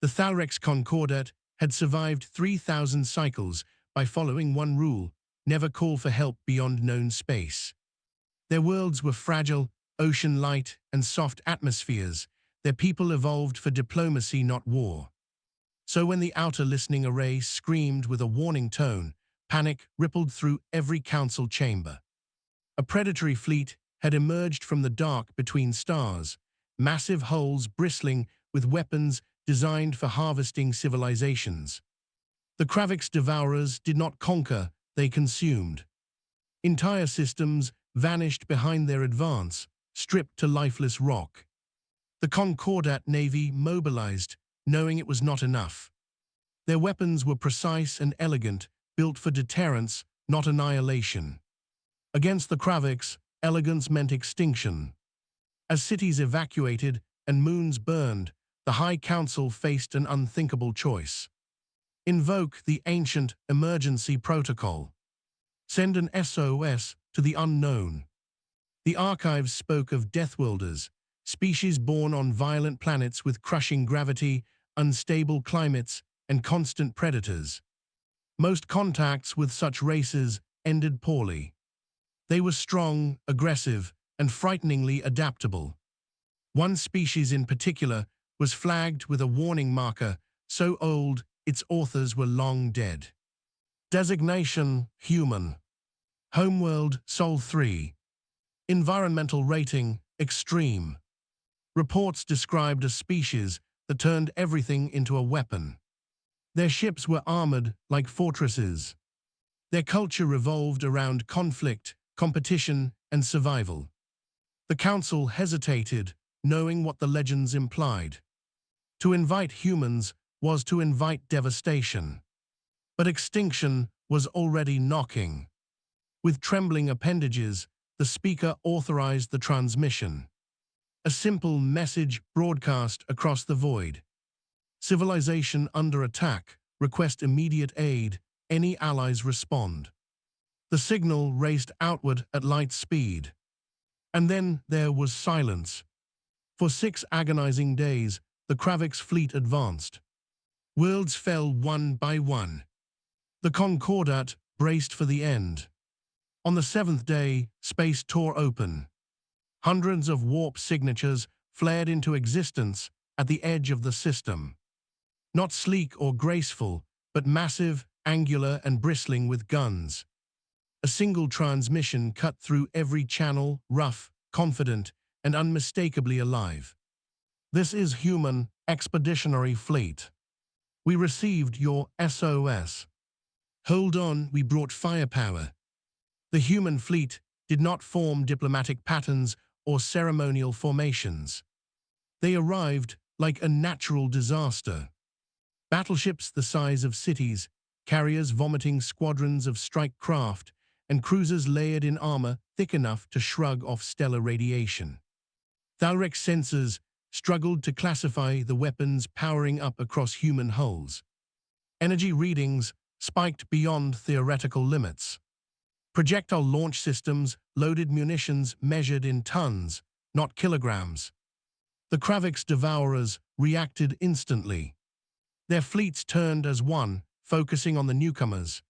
The Thalrex Concordat had survived 3,000 cycles by following one rule: never call for help beyond known space. Their worlds were fragile, ocean light, and soft atmospheres. Their people evolved for diplomacy, not war. So when the outer listening array screamed with a warning tone, panic rippled through every council chamber. A predatory fleet had emerged from the dark between stars, massive hulls bristling with weapons designed for harvesting civilizations. The Kravix devourers did not conquer, they consumed. Entire systems vanished behind their advance, stripped to lifeless rock. The Concordat Navy mobilized, knowing it was not enough. Their weapons were precise and elegant, built for deterrence, not annihilation. Against the Kravix, elegance meant extinction. As cities evacuated and moons burned, the High Council faced an unthinkable choice. Invoke the ancient emergency protocol. Send an SOS to the unknown. The archives spoke of Deathworlders, species born on violent planets with crushing gravity, unstable climates, and constant predators. Most contacts with such races ended poorly. They were strong, aggressive, and frighteningly adaptable. One species in particular was flagged with a warning marker so old its authors were long dead. Designation: Human. Homeworld: Sol 3. Environmental rating: Extreme. Reports described a species that turned everything into a weapon. Their ships were armored like fortresses. Their culture revolved around conflict, competition, and survival. The Council hesitated, knowing what the legends implied. To invite humans was to invite devastation. But extinction was already knocking. With trembling appendages, the speaker authorized the transmission. A simple message broadcast across the void. Civilization under attack. Request immediate aid. Any allies respond. The signal raced outward at light speed. And then there was silence. For 6 agonizing days, the Kravix fleet advanced. Worlds fell one by one. The Concordat braced for the end. On the 7th day, space tore open. Hundreds of warp signatures flared into existence at the edge of the system. Not sleek or graceful, but massive, angular, and bristling with guns. A single transmission cut through every channel, rough, confident, and unmistakably alive. This is Human Expeditionary Fleet. We received your SOS. Hold on, we brought firepower. The human fleet did not form diplomatic patterns or ceremonial formations. They arrived like a natural disaster. Battleships the size of cities, carriers vomiting squadrons of strike craft, and cruisers layered in armor thick enough to shrug off stellar radiation. Thalrex sensors struggled to classify the weapons powering up across human hulls. Energy readings spiked beyond theoretical limits. Projectile launch systems loaded munitions measured in tons, not kilograms. The Kravix devourers reacted instantly. Their fleets turned as one, focusing on the newcomers.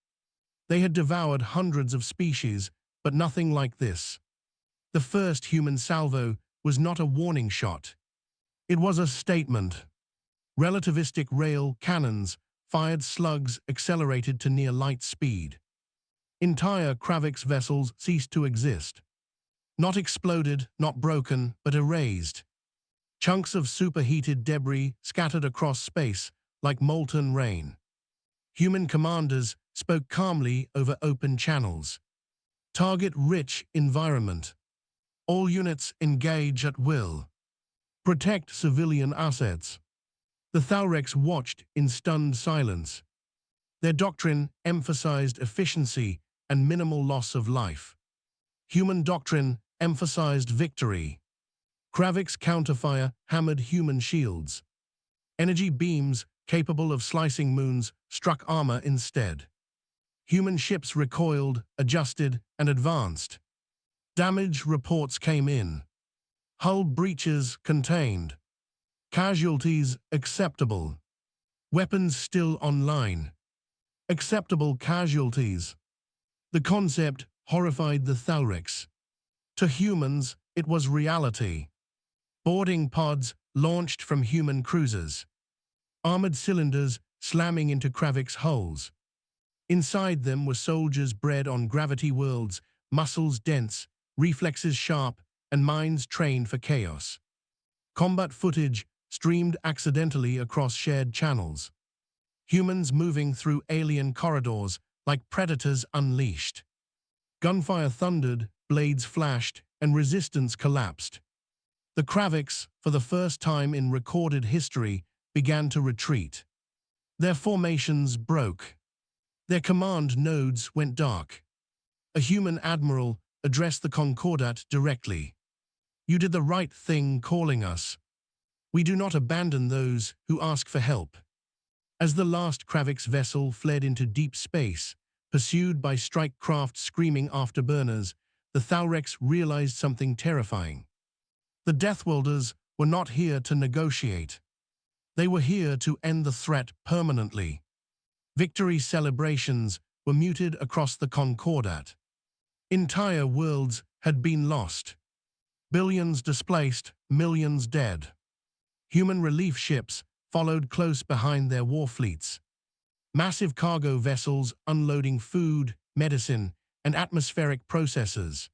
They had devoured hundreds of species, but nothing like this. The first human salvo was not a warning shot. It was a statement. Relativistic rail cannons fired slugs accelerated to near light speed. Entire Kravix vessels ceased to exist. Not exploded, not broken, but erased. Chunks of superheated debris scattered across space like molten rain. Human commanders spoke calmly over open channels. Target-rich environment. All units engage at will. Protect civilian assets. The Thalrex watched in stunned silence. Their doctrine emphasized efficiency and minimal loss of life. Human doctrine emphasized victory. Kravix counterfire hammered human shields. Energy beams capable of slicing moons struck armor instead. Human ships recoiled, adjusted, and advanced. Damage reports came in. Hull breaches contained. Casualties acceptable. Weapons still online. Acceptable casualties. The concept horrified the Thalrics. To humans, it was reality. Boarding pods launched from human cruisers. Armored cylinders slamming into Kravix hulls. Inside them were soldiers bred on gravity worlds, muscles dense, reflexes sharp, and minds trained for chaos. Combat footage streamed accidentally across shared channels. Humans moving through alien corridors like predators unleashed. Gunfire thundered, blades flashed, and resistance collapsed. The Kravix, for the first time in recorded history, began to retreat. Their formations broke. Their command nodes went dark. A human admiral addressed the Concordat directly. "You did the right thing calling us. We do not abandon those who ask for help." As the last Kravix vessel fled into deep space, pursued by strike craft screaming afterburners, the Thalrex realized something terrifying. The Deathworlders were not here to negotiate. They were here to end the threat permanently. Victory celebrations were muted across the Concordat. Entire worlds had been lost. Billions displaced, millions dead. Human relief ships followed close behind their war fleets. Massive cargo vessels unloading food, medicine, and atmospheric processors.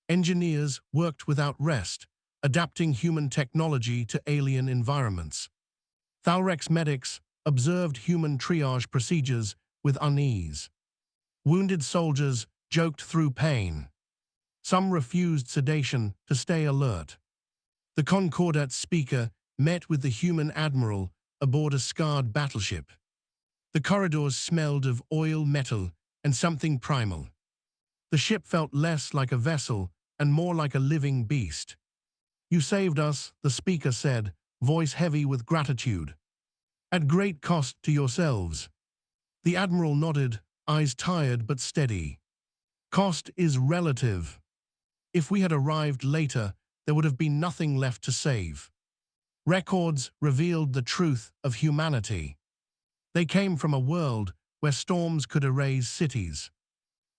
Engineers worked without rest, adapting human technology to alien environments. Thalrex medics observed human triage procedures with unease. Wounded soldiers joked through pain. Some refused sedation to stay alert. The Concordat speaker met with the human admiral aboard a scarred battleship. The corridors smelled of oil, metal, and something primal. The ship felt less like a vessel and more like a living beast. "You saved us," the speaker said, voice heavy with gratitude. "At great cost to yourselves." The admiral nodded, eyes tired but steady. "Cost is relative. If we had arrived later, there would have been nothing left to save." Records revealed the truth of humanity. They came from a world where storms could erase cities,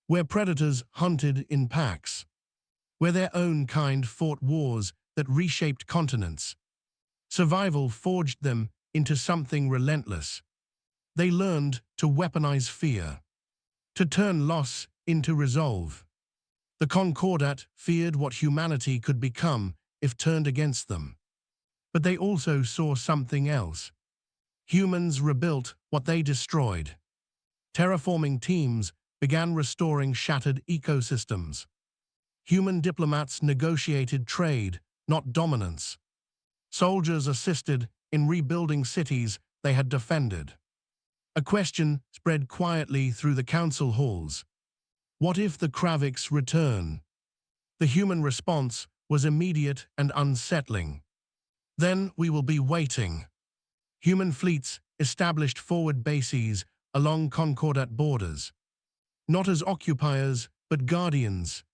where predators hunted in packs, where their own kind fought wars that reshaped continents. Survival forged them into something relentless. They learned to weaponize fear, to turn loss into resolve. The Concordat feared what humanity could become if turned against them. But they also saw something else. Humans rebuilt what they destroyed. Terraforming teams began restoring shattered ecosystems. Human diplomats negotiated trade, not dominance. Soldiers assisted in rebuilding cities they had defended. A question spread quietly through the council halls. What if the Kravix return? The human response was immediate and unsettling. "Then we will be waiting." Human fleets established forward bases along Concordat borders. Not as occupiers, but guardians.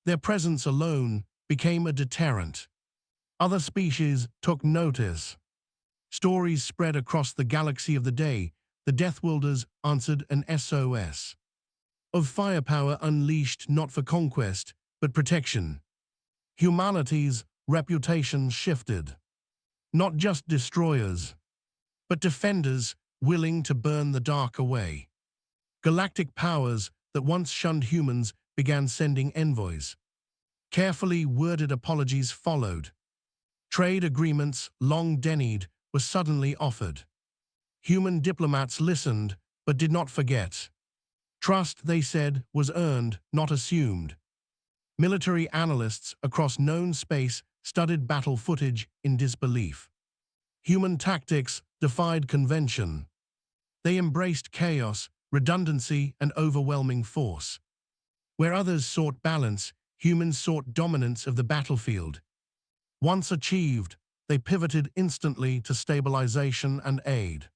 Their presence alone became a deterrent. Other species took notice. Stories spread across the galaxy of the day. The Deathworlders answered an SOS. Of firepower unleashed not for conquest, but protection. Humanity's reputation shifted. Not just destroyers, but defenders willing to burn the dark away. Galactic powers that once shunned humans began sending envoys. Carefully worded apologies followed. Trade agreements, long denied, were suddenly offered. Human diplomats listened, but did not forget. Trust, they said, was earned, not assumed. Military analysts across known space studied battle footage in disbelief. Human tactics defied convention. They embraced chaos, redundancy, and overwhelming force. Where others sought balance, humans sought dominance of the battlefield. Once achieved, they pivoted instantly to stabilization and aid.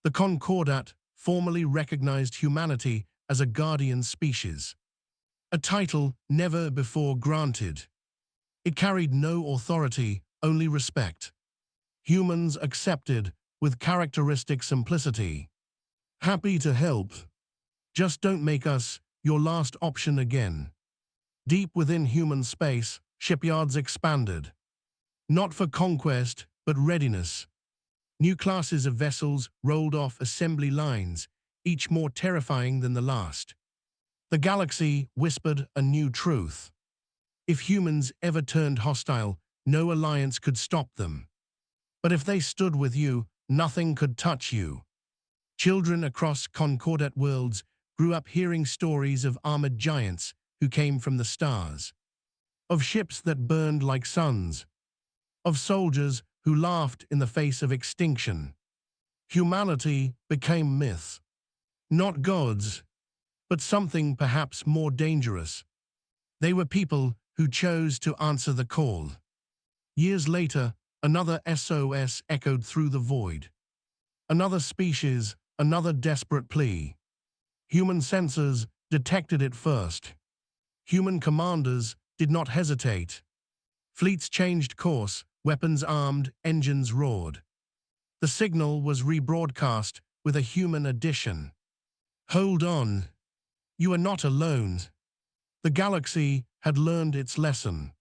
The Concordat formally recognized humanity as a guardian species, a title never before granted. It carried no authority, only respect. Humans accepted with characteristic simplicity. Happy to help. Just don't make us your last option again. Deep within human space, shipyards expanded. Not for conquest, but readiness. New classes of vessels rolled off assembly lines, each more terrifying than the last. The galaxy whispered a new truth. If humans ever turned hostile, no alliance could stop them. But if they stood with you, nothing could touch you. Children across Concordat worlds grew up hearing stories of armored giants who came from the stars, of ships that burned like suns, of soldiers who laughed in the face of extinction. Humanity became myth. Not gods, but something perhaps more dangerous. They were people who chose to answer the call. Years later, another SOS echoed through the void. Another species, another desperate plea. Human sensors detected it first. Human commanders did not hesitate. Fleets changed course, weapons armed, engines roared. The signal was rebroadcast with a human addition. Hold on. You are not alone. The galaxy had learned its lesson.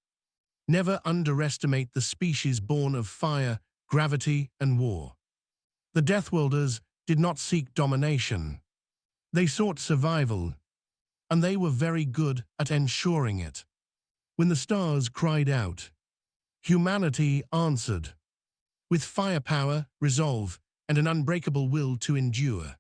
Never underestimate the species born of fire, gravity, and war. The Deathworlders did not seek domination. They sought survival, and they were very good at ensuring it. When the stars cried out, humanity answered, with firepower, resolve, and an unbreakable will to endure.